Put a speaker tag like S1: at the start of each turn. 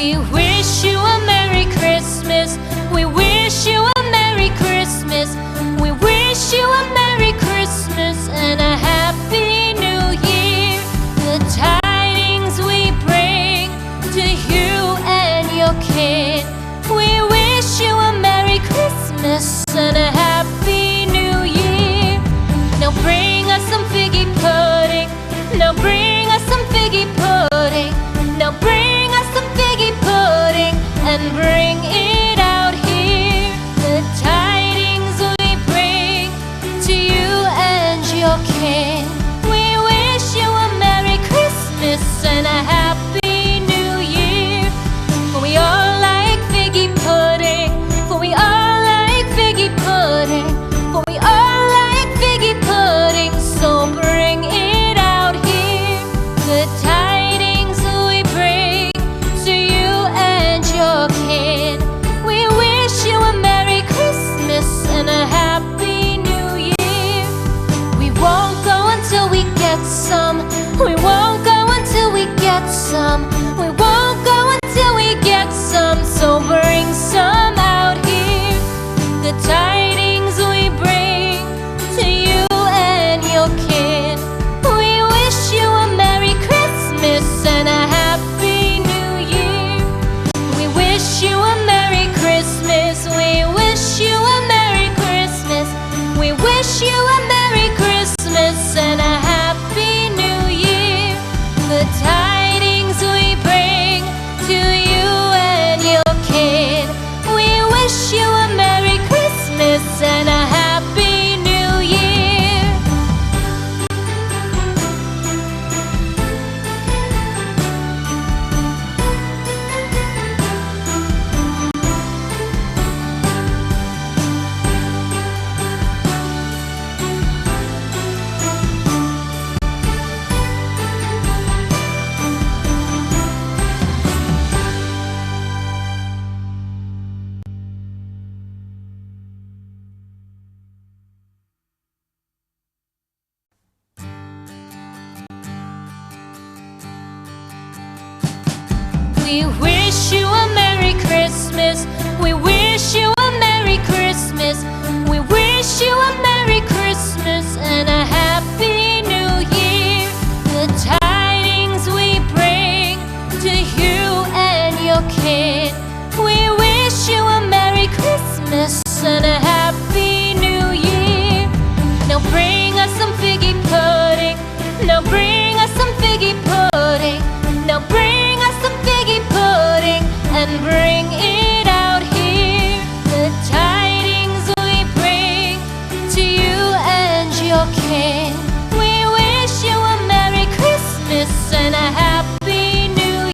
S1: We wish you a Merry Christmas. We wish you a Merry Christmas. We wish you a Merry Christmas and a Happy New Year. The tidings we bring to you and your kid. We wish you a Merry Christmas and a Happy New Year. Now bring us some figgy pudding. Now bring us some figgy pudding. Now bring us some figgy pudding and bring it out here. The tidings we bring to you and your kin. We wish you a Merry Christmas and a Happy New Year. For we all like figgy pudding. For we all like figgy pudding. For we all like figgy pudding. So bring it out here. The tidings we bring to you and your kid. We wish you a Merry Christmas and a Happy New Year. We won't go until we get some. We won't go until we get some. We won't go until we get some. So bring some out here. The tidings we bring to you and your kid. We wish you a Merry Christmas and a Happy New Year. We wish you a Merry Christmas. We wish you a Merry Christmas. We wish you a Merry Christmas and a Happy New Year. The tidings we bring to you and your kid. We wish you a Merry Christmas and a Happy New Year. We wish you a Merry Christmas. We wish you a Merry Christmas. We wish you a Merry Christmas and a Happy New Year. The tidings we bring to you and your kid. We wish you a Merry Christmas and a Happy New Year. Now bring us some figgy pudding. Now bring us some figgy pudding. Now bring us some figgy pudding and bring it out here. The tidings we bring to you and your kin.